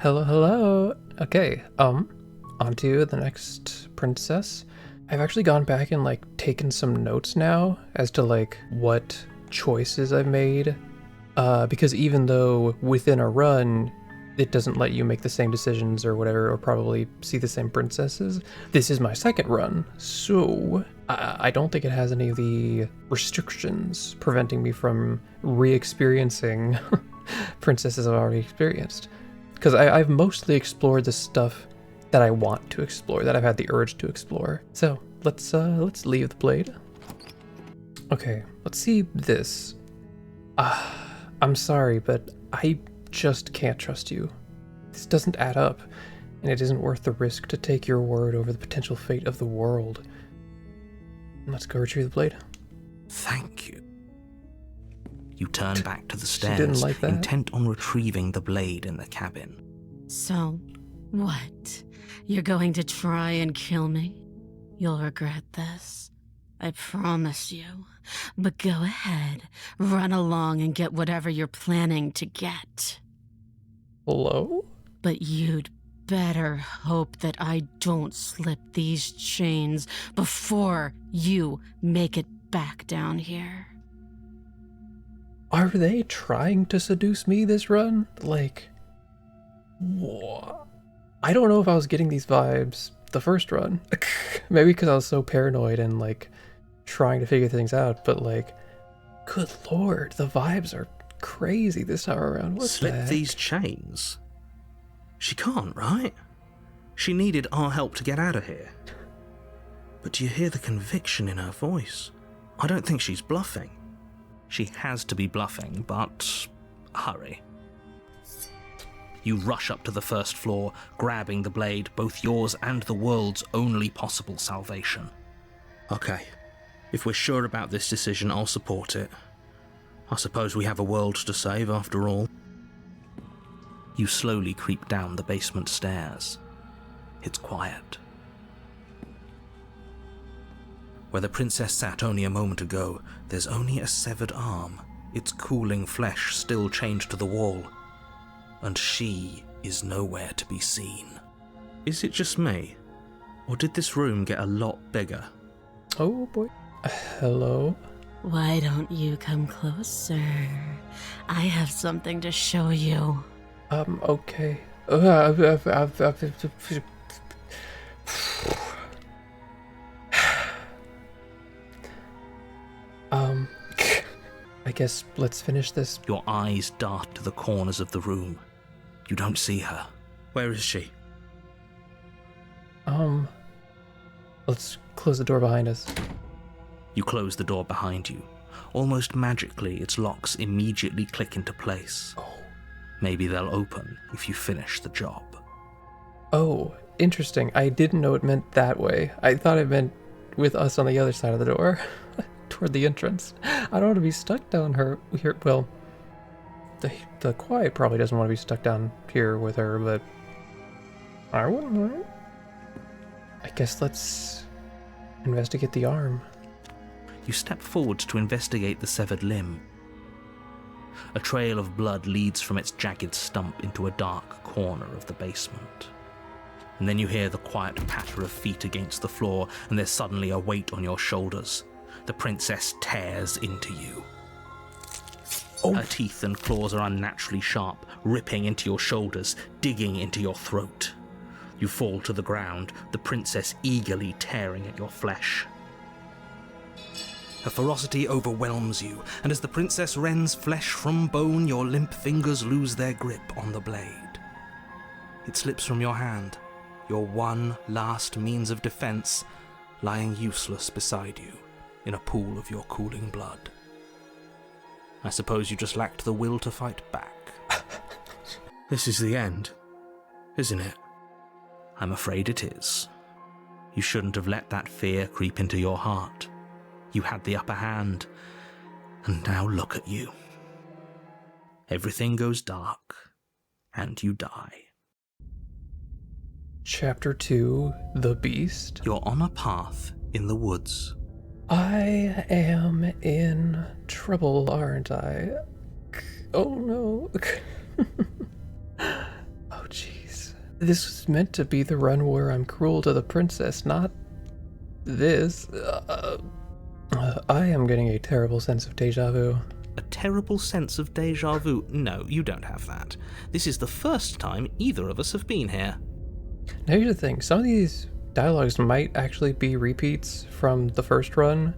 Hello, hello. Okay, on to the next princess. I've actually gone back and like taken some notes now as to like what choices I've made. Because even though within a run it doesn't let you make the same decisions or whatever, or probably see the same princesses, this is my second run, so I don't think it has any of the restrictions preventing me from re-experiencing princesses I've already experienced. Because I've mostly explored the stuff that I want to explore, that I've had the urge to explore. So let's leave the blade. Okay, let's see this. I'm sorry, but I just can't trust you. This doesn't add up, and it isn't worth the risk to take your word over the potential fate of the world. Let's go retrieve the blade. Thank you. You turn back to the She didn't stairs, like that. intent on retrieving the blade in the cabin. So, what? You're going to try and kill me? You'll regret this. I promise you. But go ahead, run along and get whatever you're planning to get. Hello? But you'd better hope that I don't slip these chains before you make it back down here. Are they trying to seduce me this run? Like, what? I don't know if I was getting these vibes the first run. Maybe because I was so paranoid and like trying to figure things out, but like, good lord, the vibes are crazy this time around. What's Slip that? these chains? She can't, right? She needed our help to get out of here. But do you hear the conviction in her voice? I don't think she's bluffing. She has to be bluffing, but hurry. You rush up to the first floor, grabbing the blade, both yours and the world's only possible salvation. Okay, if we're sure about this decision, I'll support it. I suppose we have a world to save after all. You slowly creep down the basement stairs. It's quiet. Where the princess sat only a moment ago, there's only a severed arm, its cooling flesh still chained to the wall. And she is nowhere to be seen. Is it just me? Or did this room get a lot bigger? Oh boy. Hello? Why don't you come closer? I have something to show you. Okay. I guess let's finish this. Your eyes dart to the corners of the room. You don't see her. Where is she? Let's close the door behind us. You close the door behind you. Almost magically, its locks immediately click into place. Oh. Maybe they'll open if you finish the job. Oh, interesting. I didn't know it meant that way. I thought it meant with us on the other side of the door, toward the entrance. I don't want to be stuck down here. Well, the quiet probably doesn't want to be stuck down here with her, but I wouldn't mind. I guess let's investigate the arm. You step forward to investigate the severed limb. A trail of blood leads from its jagged stump into a dark corner of the basement. And then you hear the quiet patter of feet against the floor, and there's suddenly a weight on your shoulders. The princess tears into you. Oh. Her teeth and claws are unnaturally sharp, ripping into your shoulders, digging into your throat. You fall to the ground, the princess eagerly tearing at your flesh. Her ferocity overwhelms you, and as the princess rends flesh from bone, your limp fingers lose their grip on the blade. It slips from your hand, your one last means of defense, lying useless beside you in a pool of your cooling blood. I suppose you just lacked the will to fight back. This is the end, isn't it? I'm afraid it is. You shouldn't have let that fear creep into your heart. You had the upper hand, and now look at you. Everything goes dark, and you die. Chapter 2, The Beast. You're on a path in the woods. I am in trouble, aren't I? Oh no. Oh jeez. This was meant to be the run where I'm cruel to the princess, not this. I am getting a terrible sense of deja vu. A terrible sense of deja vu? No, you don't have that. This is the first time either of us have been here. Now here's the thing, some of these dialogues might actually be repeats from the first run,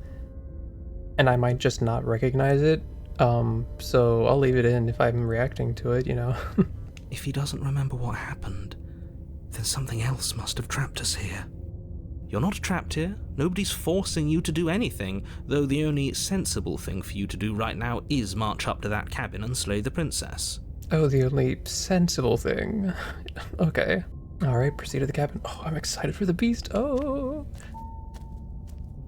and I might just not recognize it, so I'll leave it in if I'm reacting to it, you know. If he doesn't remember what happened, then something else must have trapped us here. You're not trapped here. Nobody's forcing you to do anything, though the only sensible thing for you to do right now is march up to that cabin and slay the princess. Oh, the only sensible thing. Okay. Alright, proceed to the cabin. Oh, I'm excited for the beast. Oh.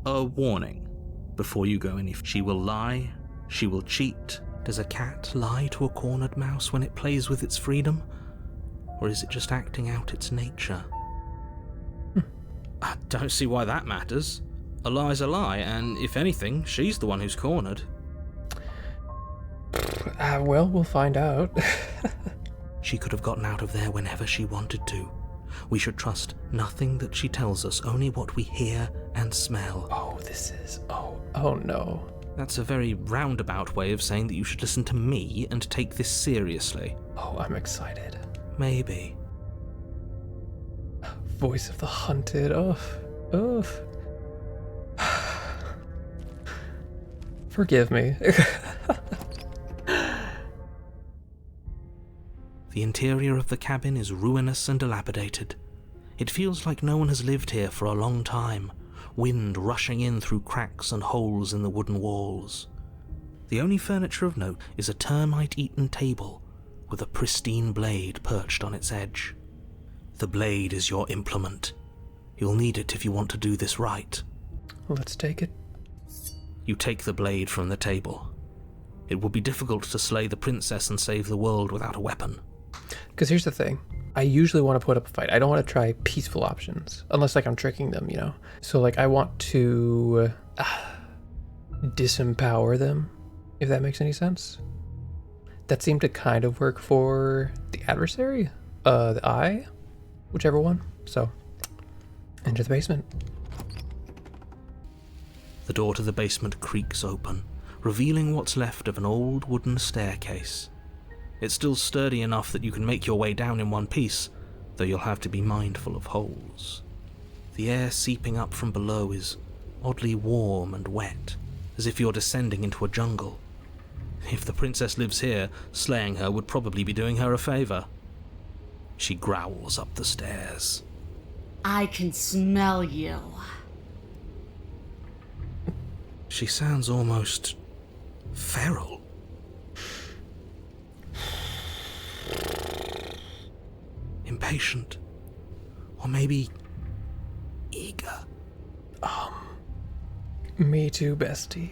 A warning. Before you go any, she will lie, she will cheat. Does a cat lie to a cornered mouse when it plays with its freedom? Or is it just acting out its nature? I don't see why that matters. A lie's a lie, and if anything, she's the one who's cornered. Well, we'll find out. She could have gotten out of there whenever she wanted to. We should trust nothing that she tells us, only what we hear and smell. Oh, this is... Oh no. That's a very roundabout way of saying that you should listen to me and take this seriously. Oh, I'm excited. Maybe. Voice of the hunted. Oh. Forgive me. The interior of the cabin is ruinous and dilapidated. It feels like no one has lived here for a long time, wind rushing in through cracks and holes in the wooden walls. The only furniture of note is a termite-eaten table with a pristine blade perched on its edge. The blade is your implement. You'll need it if you want to do this right. Let's take it. You take the blade from the table. It would be difficult to slay the princess and save the world without a weapon. Because here's the thing. I usually want to put up a fight. I don't want to try peaceful options. Unless, like, I'm tricking them, you know? So, like, I want to disempower them, if that makes any sense. That seemed to kind of work for the adversary. The eye. Whichever one. So, into the basement. The door to the basement creaks open, revealing what's left of an old wooden staircase. It's still sturdy enough that you can make your way down in one piece, though you'll have to be mindful of holes. The air seeping up from below is oddly warm and wet, as if you're descending into a jungle. If the princess lives here, slaying her would probably be doing her a favor. She growls up the stairs. I can smell you. She sounds almost feral. Impatient. Or maybe eager. Me too, bestie.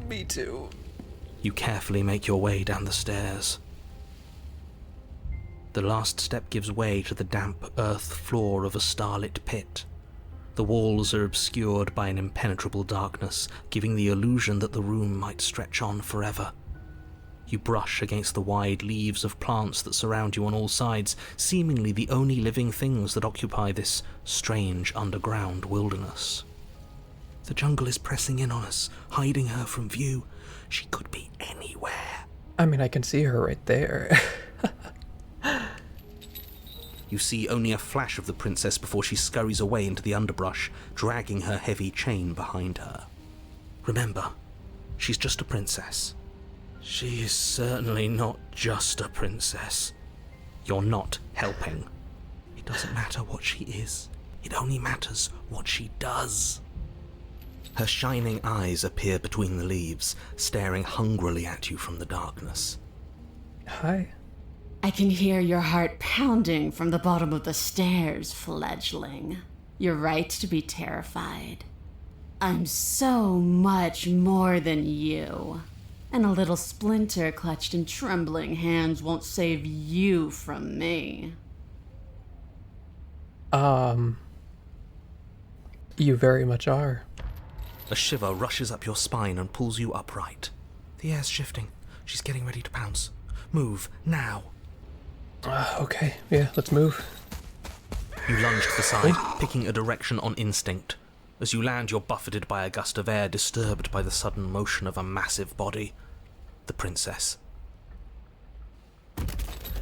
Me too. You carefully make your way down the stairs. The last step gives way to the damp earth floor of a starlit pit. The walls are obscured by an impenetrable darkness, giving the illusion that the room might stretch on forever. You brush against the wide leaves of plants that surround you on all sides, seemingly the only living things that occupy this strange underground wilderness. The jungle is pressing in on us, hiding her from view. She could be anywhere. I mean, I can see her right there. You see only a flash of the princess before she scurries away into the underbrush, dragging her heavy chain behind her. Remember, she's just a princess. She is certainly not just a princess. You're not helping. It doesn't matter what she is. It only matters what she does. Her shining eyes appear between the leaves, staring hungrily at you from the darkness. Hi. I can hear your heart pounding from the bottom of the stairs, fledgling. You're right to be terrified. I'm so much more than you. And a little splinter clutched in trembling hands won't save you from me. You very much are. A shiver rushes up your spine and pulls you upright. The air's shifting. She's getting ready to pounce. Move, now. Okay, yeah, let's move. You lunge to the side, picking a direction on instinct. As you land, you're buffeted by a gust of air, disturbed by the sudden motion of a massive body. The princess.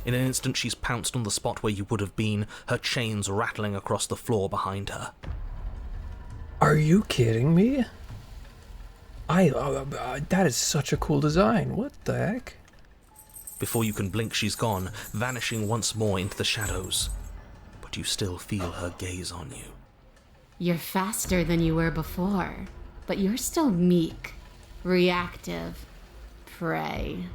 In an instant, she's pounced on the spot where you would have been, her chains rattling across the floor behind her. Are you kidding me? That is such a cool design. What the heck? Before you can blink, she's gone, vanishing once more into the shadows. But you still feel her gaze on you. You're faster than you were before, but you're still meek, reactive, prey.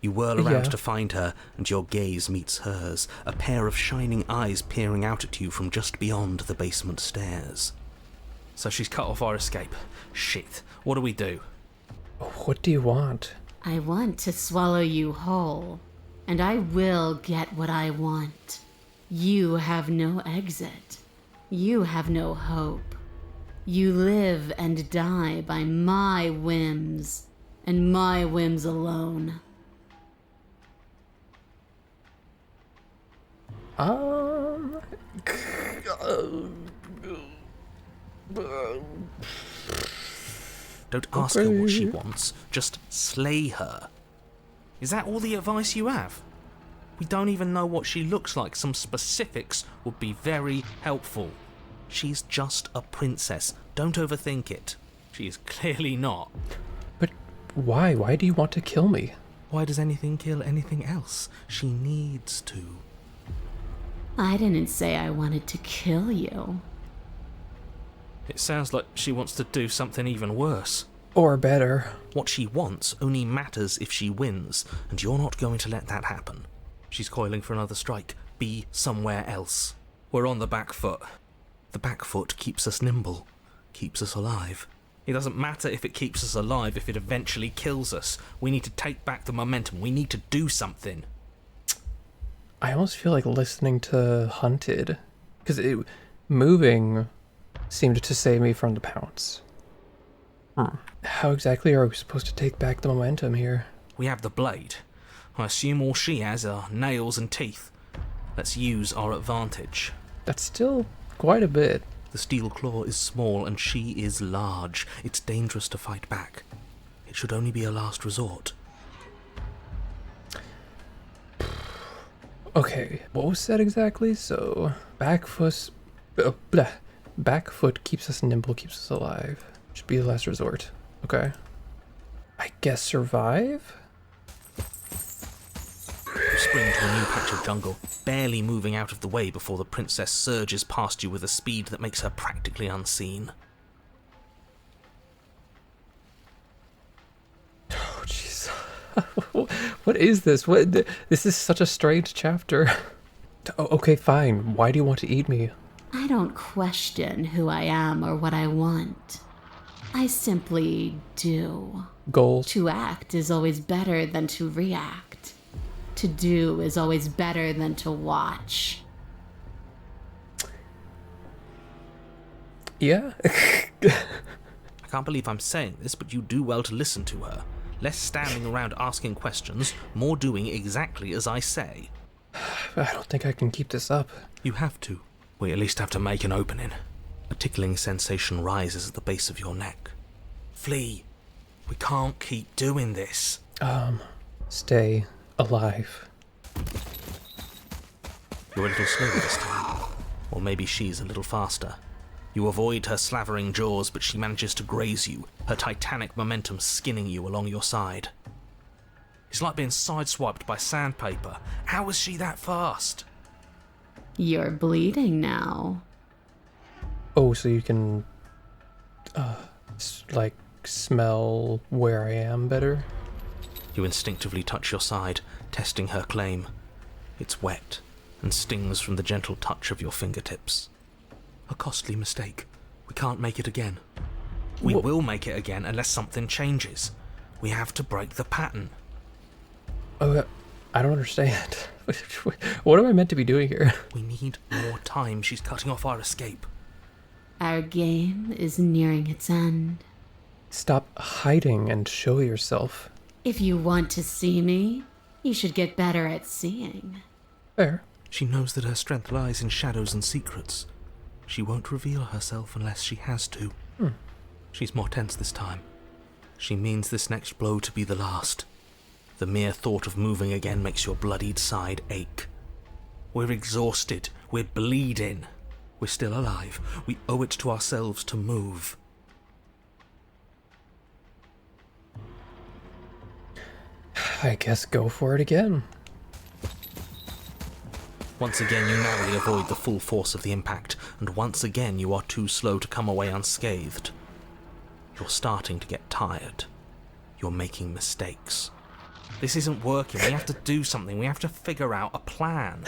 You whirl around Yeah. to find her, and your gaze meets hers, a pair of shining eyes peering out at you from just beyond the basement stairs. So she's cut off our escape. Shit, what do we do? What do you want? I want to swallow you whole, and I will get what I want. You have no exit. You have no hope. You live and die by my whims, and my whims alone. Don't ask her what she wants, just slay her. Is that all the advice you have? We don't even know what she looks like. Some specifics would be very helpful. She's just a princess. Don't overthink it. She is clearly not. But why? Why do you want to kill me? Why does anything kill anything else? She needs to. I didn't say I wanted to kill you. It sounds like she wants to do something even worse. Or better. What she wants only matters if she wins, and you're not going to let that happen. She's coiling for another strike. Be somewhere else. We're on the back foot. The back foot keeps us nimble, keeps us alive. It doesn't matter if it keeps us alive if it eventually kills us. We need to take back the momentum. We need to do something. I almost feel like listening to Hunted, because moving seemed to save me from the pounce. How exactly are we supposed to take back the momentum here? We have the blade. I assume all she has are nails and teeth. Let's use our advantage. That's still quite a bit. The steel claw is small and she is large. It's dangerous to fight back. It should only be a last resort. Okay, what was that exactly? So, back foot keeps us nimble, keeps us alive. Should be the last resort. Okay. I guess survive? You spring to a new patch of jungle, barely moving out of the way before the princess surges past you with a speed that makes her practically unseen. Oh, jeez. What is this? This is such a strange chapter. Oh, okay, fine. Why do you want to eat me? I don't question who I am or what I want. I simply do. Goals? To act is always better than to react. To do is always better than to watch. Yeah? I can't believe I'm saying this, but you do well to listen to her. Less standing around asking questions, more doing exactly as I say. I don't think I can keep this up. You have to. We at least have to make an opening. A tickling sensation rises at the base of your neck. Flee. We can't keep doing this. Stay alive. You're a little slower this time. Or maybe she's a little faster. You avoid her slavering jaws, but she manages to graze you, her titanic momentum skinning you along your side. It's like being sideswiped by sandpaper. How is she that fast? You're bleeding now. Oh, so you can, smell where I am better? You instinctively touch your side, testing her claim. It's wet and stings from the gentle touch of your fingertips. A costly mistake. We can't make it again. We will make it again unless something changes. We have to break the pattern. Oh, I don't understand. What am I meant to be doing here? We need more time. She's cutting off our escape. Our game is nearing its end. Stop hiding and show yourself. If you want to see me, You should get better at seeing. Fair. She knows that her strength lies in shadows and secrets. She won't reveal herself unless she has to. She's more tense this time. She means this next blow to be the last. The mere thought of moving again makes your bloodied side ache. We're exhausted. We're bleeding. We're still alive. We owe it to ourselves to move. I guess go for it again. Once again, you narrowly avoid the full force of the impact, and once again you are too slow to come away unscathed. You're starting to get tired. You're making mistakes. This isn't working. We have to do something. We have to figure out a plan.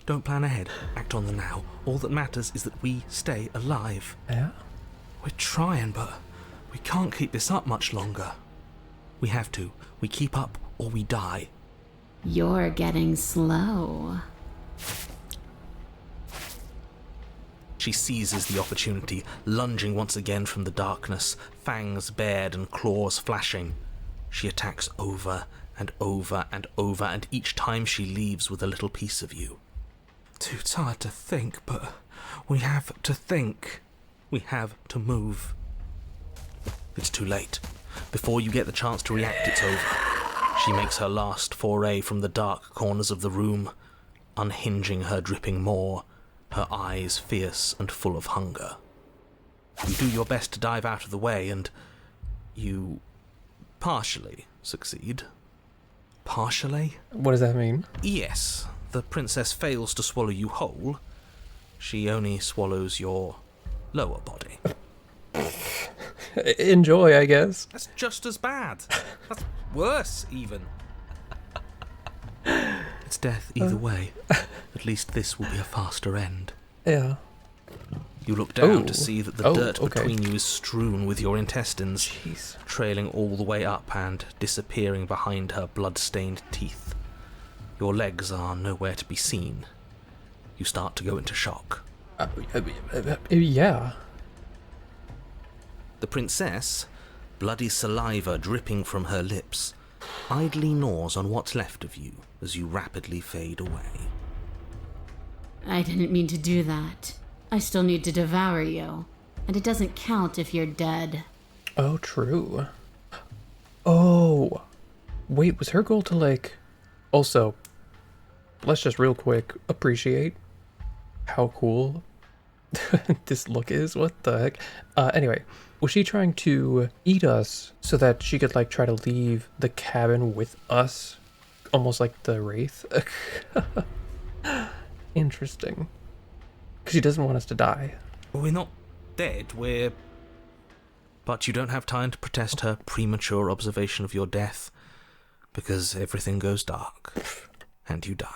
Don't plan ahead. Act on the now. All that matters is that we stay alive. Yeah? We're trying, but we can't keep this up much longer. We have to. We keep up or we die. You're getting slow. She seizes the opportunity, lunging once again from the darkness, fangs bared and claws flashing. She attacks over and over and over, and each time she leaves with a little piece of you. Too tired to think, but we have to think. We have to move. It's too late. Before you get the chance to react, it's over. She makes her last foray from the dark corners of the room, unhinging her dripping maw, her eyes fierce and full of hunger. You do your best to dive out of the way, and you partially succeed. Partially? What does that mean? Yes, the princess fails to swallow you whole. She only swallows your lower body. Enjoy, I guess. That's just as bad. That's worse, even. It's death either way. At least this will be a faster end. Yeah. You look down Ooh. to see that the dirt Okay. between you is strewn with your intestines, Jeez. trailing all the way up and disappearing behind her blood-stained teeth. Your legs are nowhere to be seen. You start to go into shock. Yeah. The princess, bloody saliva dripping from her lips, idly gnaws on what's left of you as you rapidly fade away. I didn't mean to do that. I still need to devour you. And it doesn't count if you're dead. Oh, true. Oh. Wait, was her goal to, like... Also, let's just real quick appreciate how cool this look is. What the heck? Anyway, was she trying to eat us so that she could, like, try to leave the cabin with us? Almost like the Wraith? Interesting. Because she doesn't want us to die. We're not dead, we're... But you don't have time to protest her premature observation of your death, because everything goes dark, and you die.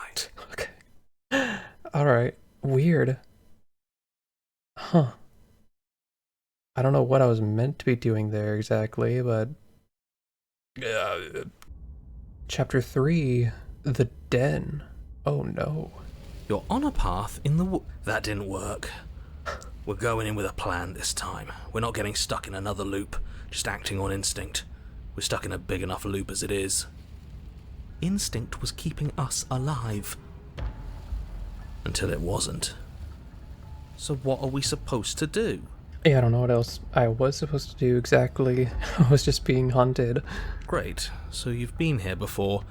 Okay. Alright. Weird. Huh. I don't know what I was meant to be doing there exactly, but... Chapter 3, The Den. Oh no. You're on a path in the That didn't work. We're going in with a plan this time. We're not getting stuck in another loop, just acting on instinct. We're stuck in a big enough loop as it is. Instinct was keeping us alive. Until it wasn't. So what are we supposed to do? Yeah, I don't know what else I was supposed to do exactly. I was just being hunted. Great, so you've been here before.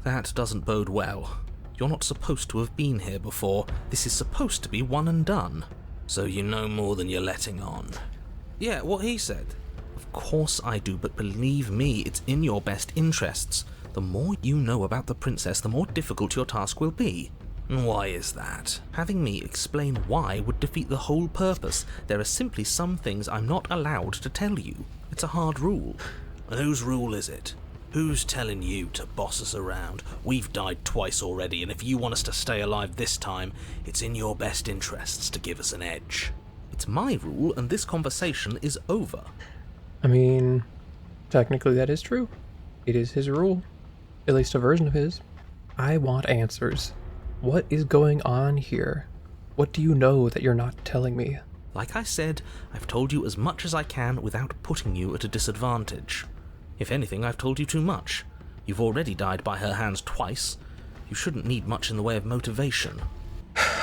That doesn't bode well. You're not supposed to have been here before. This is supposed to be one and done. So you know more than you're letting on. Yeah, what he said. Of course I do, but believe me, it's in your best interests. The more you know about the princess, the more difficult your task will be. And why is that? Having me explain why would defeat the whole purpose. There are simply some things I'm not allowed to tell you. It's a hard rule. And whose rule is it? Who's telling you to boss us around? We've died twice already, and if you want us to stay alive this time, it's in your best interests to give us an edge. It's my rule, and this conversation is over. I mean, technically that is true. It is his rule. At least a version of his. I want answers. What is going on here? What do you know that you're not telling me? Like I said, I've told you as much as I can without putting you at a disadvantage. If anything, I've told you too much. You've already died by her hands twice. You shouldn't need much in the way of motivation.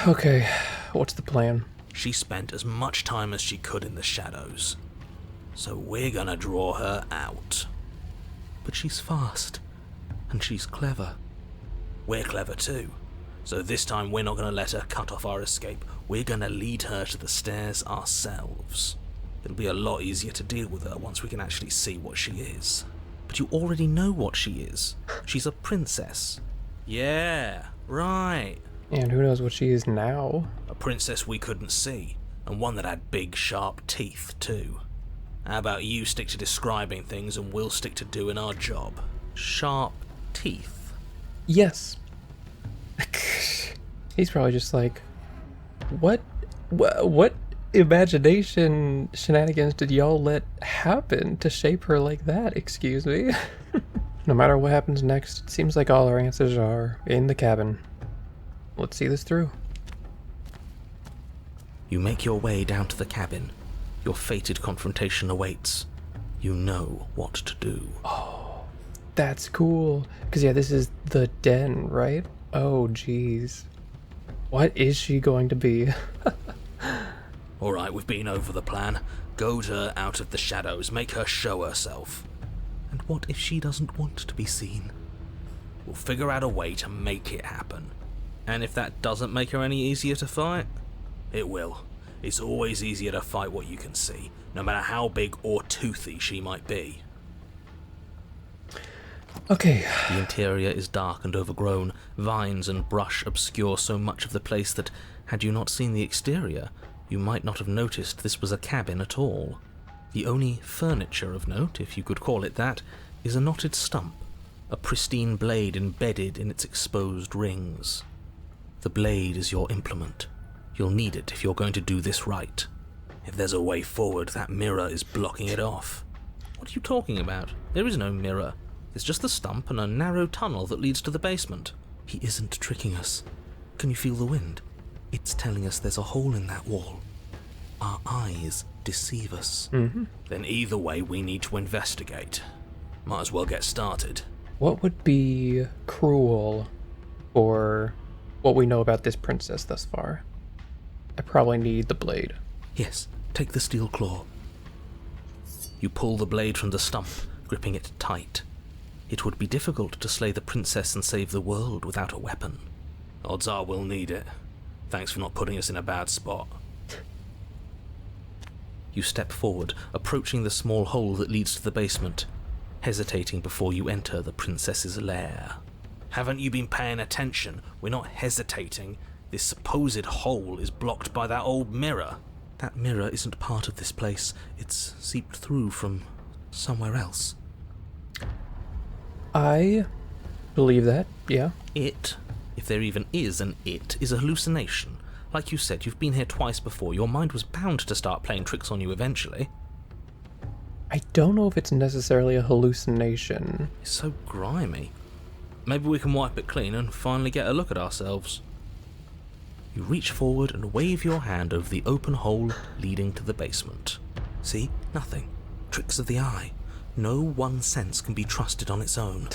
Okay, what's the plan? She spent as much time as she could in the shadows. So we're gonna draw her out. But she's fast, and she's clever. We're clever too. So this time we're not gonna let her cut off our escape. We're gonna lead her to the stairs ourselves. It'll be a lot easier to deal with her once we can actually see what she is. But you already know what she is. She's a princess. Yeah, right. And who knows what she is now? A princess we couldn't see, and one that had big, sharp teeth, too. How about you stick to describing things and we'll stick to doing our job? Sharp teeth? Yes. He's probably just like, what imagination shenanigans did y'all let happen to shape her like that? Excuse me. No matter what happens next, it seems like all our answers are in the cabin. Let's see this through. You make your way down to the cabin. Your fated confrontation awaits. You know what to do. Oh, that's cool. Because yeah, this is the den, right? Oh, jeez. What is she going to be? Alright, we've been over the plan. Goad her out of the shadows, make her show herself. And what if she doesn't want to be seen? We'll figure out a way to make it happen. And if that doesn't make her any easier to fight? It will. It's always easier to fight what you can see, no matter how big or toothy she might be. Okay. The interior is dark and overgrown. Vines and brush obscure so much of the place that, had you not seen the exterior, you might not have noticed this was a cabin at all. The only furniture of note, if you could call it that, is a knotted stump, a pristine blade embedded in its exposed rings. The blade is your implement. You'll need it if you're going to do this right. If there's a way forward, that mirror is blocking it off. What are you talking about? There is no mirror. It's just the stump and a narrow tunnel that leads to the basement. He isn't tricking us. Can you feel the wind? It's telling us there's a hole in that wall. Our eyes deceive us. Mm-hmm. Then either way, we need to investigate. Might as well get started. What would be cruel for what we know about this princess thus far? I probably need the blade. Yes, take the steel claw. You pull the blade from the stump, gripping it tight. It would be difficult to slay the princess and save the world without a weapon. Odds are we'll need it. Thanks for not putting us in a bad spot. You step forward, approaching the small hole that leads to the basement, hesitating before you enter the princess's lair. Haven't you been paying attention? We're not hesitating. This supposed hole is blocked by that old mirror. That mirror isn't part of this place. It's seeped through from somewhere else. I believe that, yeah. It, if there even is an it, is a hallucination. Like you said, you've been here twice before. Your mind was bound to start playing tricks on you eventually. I don't know if it's necessarily a hallucination. It's so grimy. Maybe we can wipe it clean and finally get a look at ourselves. You reach forward and wave your hand over the open hole leading to the basement. See? Nothing. Tricks of the eye. No one sense can be trusted on its own.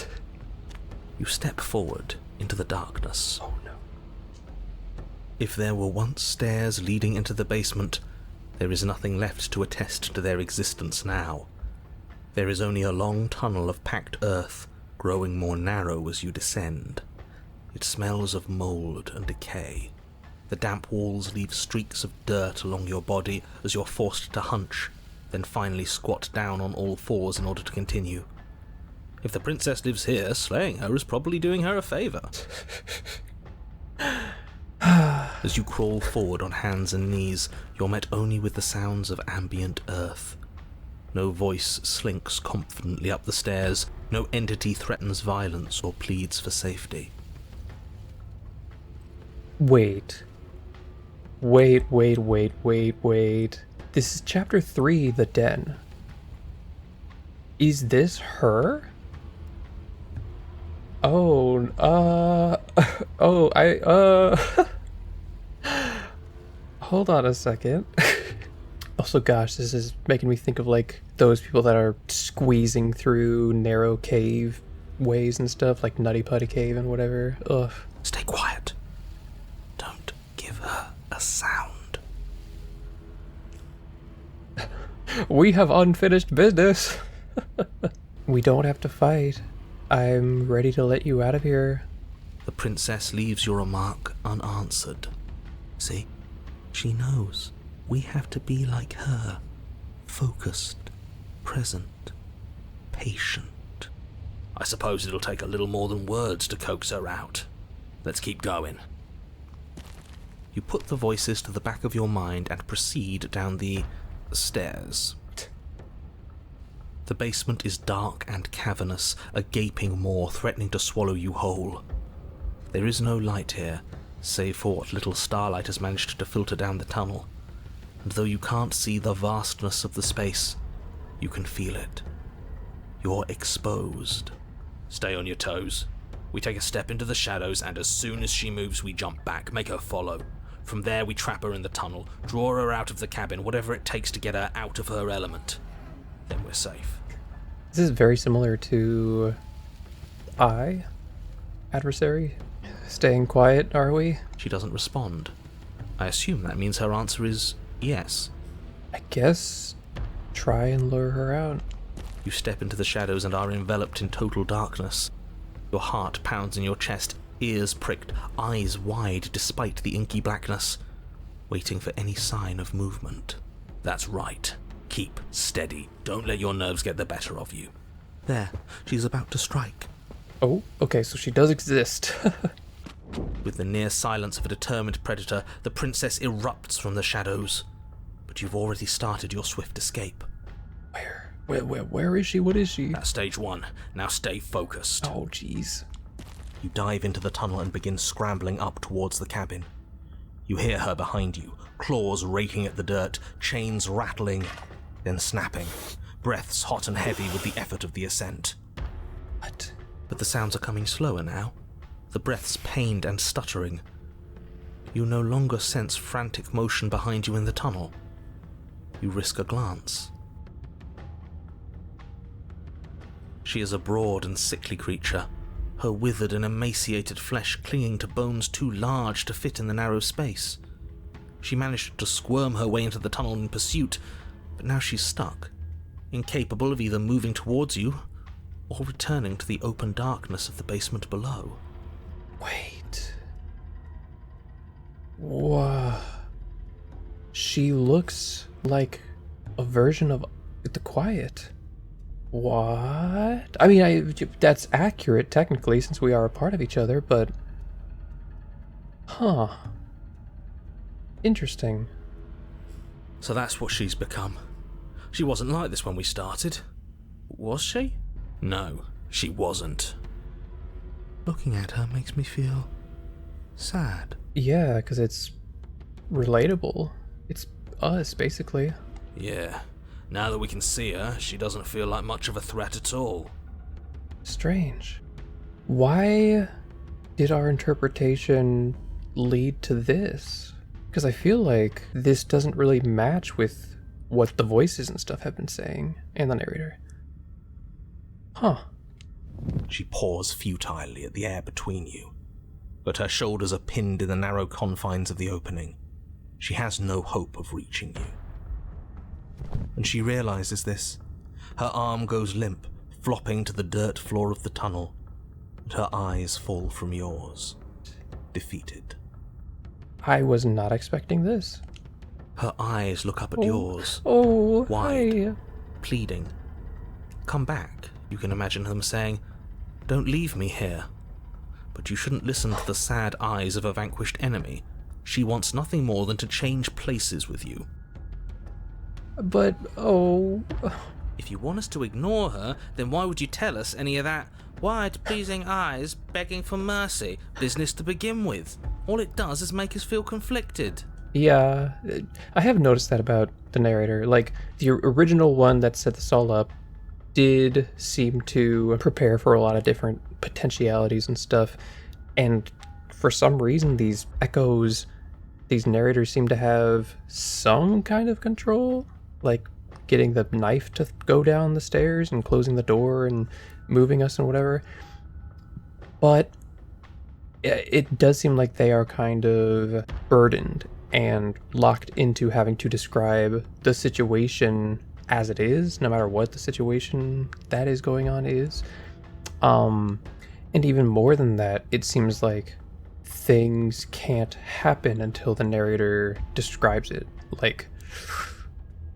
You step forward into the darkness. Oh no. If there were once stairs leading into the basement, there is nothing left to attest to their existence now. There is only a long tunnel of packed earth, growing more narrow as you descend. It smells of mold and decay. The damp walls leave streaks of dirt along your body as you're forced to hunch, then finally squat down on all fours in order to continue. If the princess lives here, slaying her is probably doing her a favour. As you crawl forward on hands and knees, you're met only with the sounds of ambient earth. No voice slinks confidently up the stairs, no entity threatens violence or pleads for safety. Wait. This is chapter 3, The Den. Is this her? Oh, hold on a second. Also, gosh, this is making me think of like those people that are squeezing through narrow cave ways and stuff, like Nutty Putty Cave and whatever. Ugh. Stay quiet. Don't give her a sound. We have unfinished business. We don't have to fight. I'm ready to let you out of here. The princess leaves your remark unanswered. See, she knows we have to be like her. Focused, present, patient. I suppose it'll take a little more than words to coax her out. Let's keep going. You put the voices to the back of your mind and proceed down the stairs. The basement is dark and cavernous, a gaping maw threatening to swallow you whole. There is no light here, save for what little starlight has managed to filter down the tunnel. And though you can't see the vastness of the space, you can feel it. You're exposed. Stay on your toes. We take a step into the shadows, and as soon as she moves, we jump back, make her follow. From there, we trap her in the tunnel, draw her out of the cabin, whatever it takes to get her out of her element. Then we're safe. This is very similar to Adversary. Staying quiet, are we? She doesn't respond. I assume that means her answer is yes. I guess try and lure her out. You step into the shadows and are enveloped in total darkness. Your heart pounds in your chest, ears pricked, eyes wide despite the inky blackness, waiting for any sign of movement. That's right. Keep steady. Don't let your nerves get the better of you. There, she's about to strike. Oh, okay, so she does exist. With the near silence of a determined predator, the princess erupts from the shadows. But you've already started your swift escape. Where is she? What is she? That's stage one. Now stay focused. Oh, jeez. You dive into the tunnel and begin scrambling up towards the cabin. You hear her behind you, claws raking at the dirt, chains rattling, then snapping, breaths hot and heavy with the effort of the ascent. What? But the sounds are coming slower now, the breaths pained and stuttering. You no longer sense frantic motion behind you in the tunnel. You risk a glance. She is a broad and sickly creature, her withered and emaciated flesh clinging to bones too large to fit in the narrow space. She managed to squirm her way into the tunnel in pursuit, but now she's stuck, incapable of either moving towards you or returning to the open darkness of the basement below. Wait. Whoa. She looks like a version of the Quiet. What? I mean, that's accurate technically since we are a part of each other, but... Huh. Interesting. So that's what she's become. She wasn't like this when we started. Was she? No, she wasn't. Looking at her makes me feel sad. Yeah, because it's relatable. It's us, basically. Yeah. Now that we can see her, she doesn't feel like much of a threat at all. Strange. Why did our interpretation lead to this? Because I feel like this doesn't really match with what the voices and stuff have been saying, and the narrator. Huh. She paws futilely at the air between you, but her shoulders are pinned in the narrow confines of the opening. She has no hope of reaching you. When she realizes this, her arm goes limp, flopping to the dirt floor of the tunnel, and her eyes fall from yours, defeated. I was not expecting this. Her eyes look up at yours, Oh, wide, hi. pleading. Come back, you can imagine them saying, don't leave me here. But you shouldn't listen to the sad eyes of a vanquished enemy. She wants nothing more than to change places with you. But, oh... If you want us to ignore her, then why would you tell us any of that wide, pleasing eyes begging for mercy business to begin with? All it does is make us feel conflicted. Yeah, I have noticed that about the narrator. Like, the original one that set this all up did seem to prepare for a lot of different potentialities and stuff. And for some reason, these echoes, these narrators seem to have some kind of control. Like, getting the knife to go down the stairs and closing the door and moving us and whatever. But it does seem like they are kind of burdened and locked into having to describe the situation as it is, no matter what the situation that is going on is. And even more than that, it seems like things can't happen until the narrator describes it. Like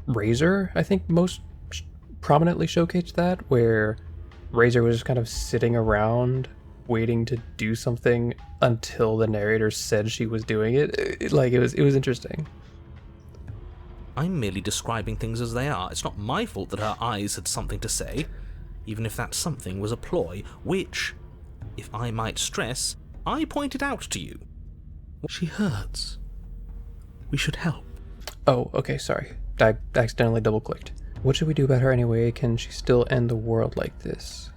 Razor, I think most prominently showcased that, where Razor was just kind of sitting around waiting to do something until the narrator said she was doing it. It was interesting. I'm merely describing things as they are. It's not my fault that her eyes had something to say, even if that something was a ploy, which, if I might stress, I pointed out to you. She hurts. We should help. Oh, okay, sorry. I accidentally double-clicked. What should we do about her anyway? Can she still end the world like this?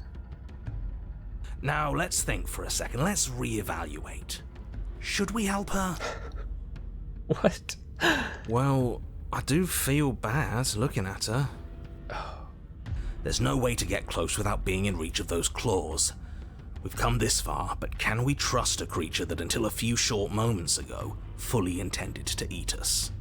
Now, let's think for a second. Let's reevaluate. Should we help her? What? Well, I do feel bad looking at her. There's no way to get close without being in reach of those claws. We've come this far, but can we trust a creature that until a few short moments ago fully intended to eat us?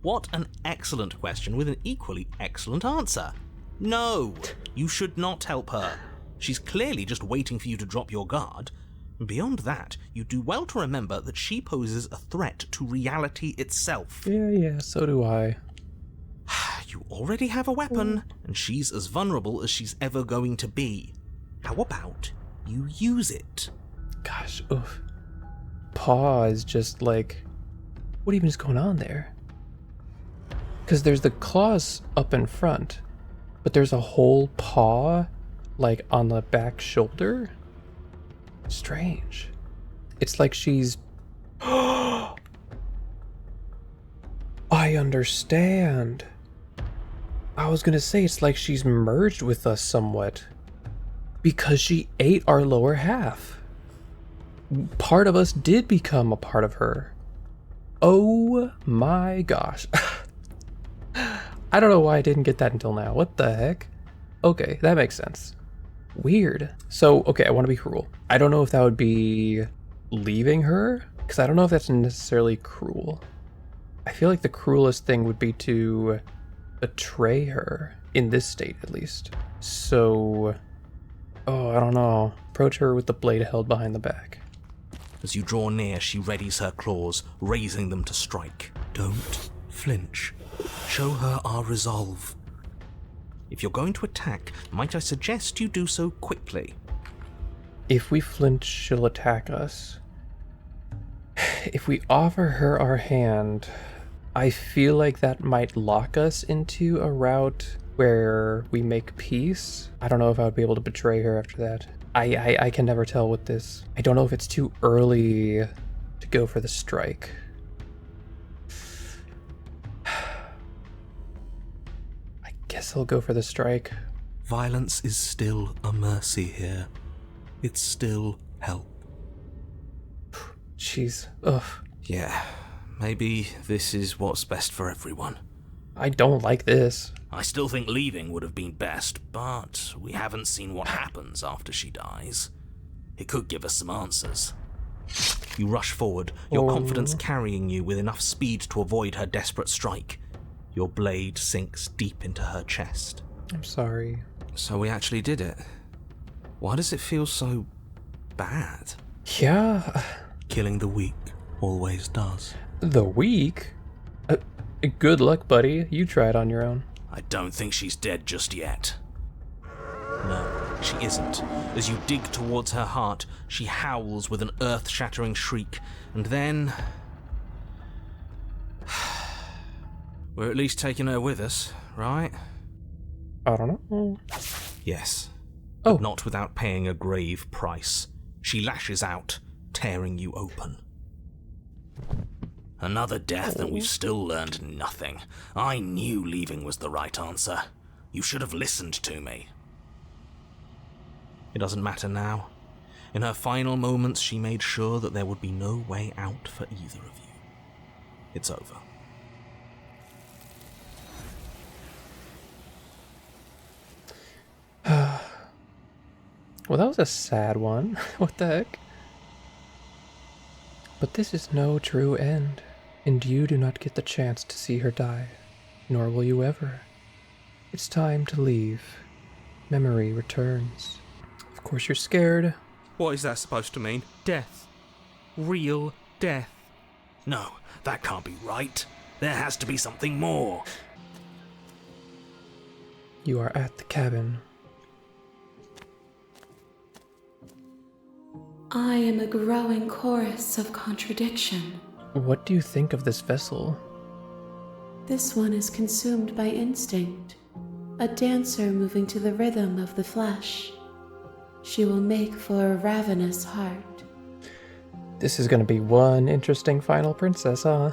What an excellent question with an equally excellent answer. No, you should not help her. She's clearly just waiting for you to drop your guard. Beyond that, you do well to remember that she poses a threat to reality itself. Yeah, so do I. You already have a weapon, and she's as vulnerable as she's ever going to be. How about you use it? Gosh, oof. Paw is just like... What even is going on there? Because there's the claws up in front, but there's a whole paw, like, on the back shoulder? Strange. It's like she's... I understand. I was gonna say it's like she's merged with us somewhat. Because she ate our lower half. Part of us did become a part of her. Oh my gosh. I don't know why I didn't get that until now. What the heck? Okay, that makes sense. Weird. So, okay, I want to be cruel. I don't know if that would be leaving her, because I don't know if that's necessarily cruel. I feel like the cruelest thing would be to betray her, in this state at least. So, I don't know. Approach her with the blade held behind the back. As you draw near, she readies her claws, raising them to strike. Don't flinch. Show her our resolve. If you're going to attack, might I suggest you do so quickly? If we flinch, she'll attack us. If we offer her our hand, I feel like that might lock us into a route where we make peace. I don't know if I would be able to betray her after that. I can never tell with this. I don't know if it's too early to go for the strike. I guess I'll go for the strike. Violence is still a mercy here. It's still help. Jeez. Ugh. Yeah, maybe this is what's best for everyone. I don't like this. I still think leaving would have been best, but we haven't seen what happens after she dies. It could give us some answers. You rush forward, your confidence carrying you with enough speed to avoid her desperate strike. Your blade sinks deep into her chest. I'm sorry. So we actually did it. Why does it feel so bad? Yeah. Killing the weak always does. The weak? Good luck, buddy. You try it on your own. I don't think she's dead just yet. No, she isn't. As you dig towards her heart, she howls with an earth-shattering shriek, and then... We're at least taking her with us, right? I don't know. Yes. Oh. But not without paying a grave price. She lashes out, tearing you open. Another death and we've still learned nothing. I knew leaving was the right answer. You should have listened to me. It doesn't matter now. In her final moments, she made sure that there would be no way out for either of you. It's over. Well, Well, that was a sad one. What the heck? But this is no true end, and you do not get the chance to see her die, nor will you ever. It's time to leave. Memory returns. Of course you're scared. What is that supposed to mean? Death. Real death. No, that can't be right. There has to be something more. You are at the cabin. I am a growing chorus of contradiction. What do you think of this vessel? This one is consumed by instinct, a dancer moving to the rhythm of the flesh. She will make for a ravenous heart. This is gonna be one interesting final princess, huh?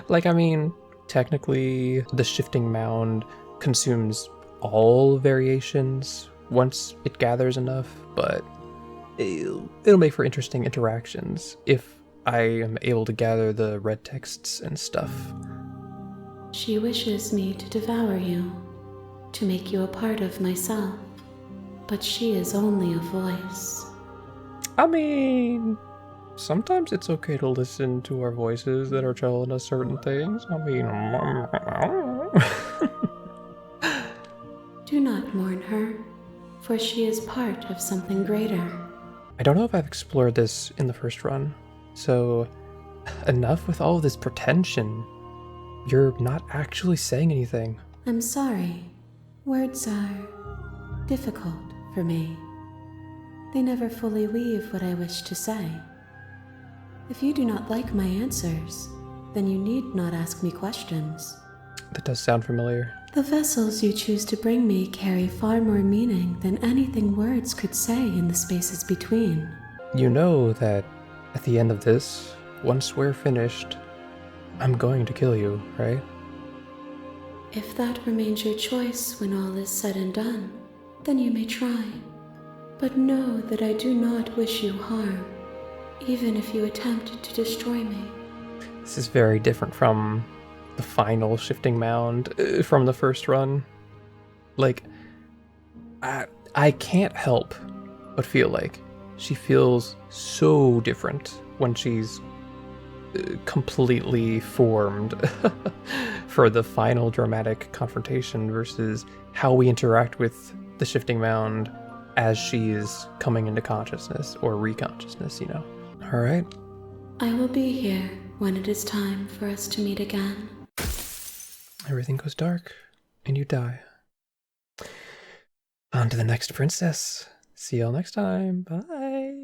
Like, I mean, technically, the shifting mound consumes all variations once it gathers enough, but it'll make for interesting interactions if I am able to gather the red texts and stuff. She wishes me to devour you, to make you a part of myself, but she is only a voice. I mean, sometimes it's okay to listen to our voices that are telling us certain things. I mean, Do not mourn her, for she is part of something greater. I don't know if I've explored this in the first run, so enough with all of this pretension. You're not actually saying anything. I'm sorry. Words are difficult for me. They never fully weave what I wish to say. If you do not like my answers, then you need not ask me questions. That does sound familiar. The vessels you choose to bring me carry far more meaning than anything words could say in the spaces between. You know that at the end of this, once we're finished, I'm going to kill you, right? If that remains your choice when all is said and done, then you may try. But know that I do not wish you harm, even if you attempt to destroy me. This is very different from the final shifting mound from the first run. Like, I can't help but feel like she feels so different when she's completely formed for the final dramatic confrontation versus how we interact with the shifting mound as she is coming into consciousness or reconsciousness, you know. All right. I will be here when it is time for us to meet again. Everything goes dark and you die. On to the next princess. See y'all next time. Bye.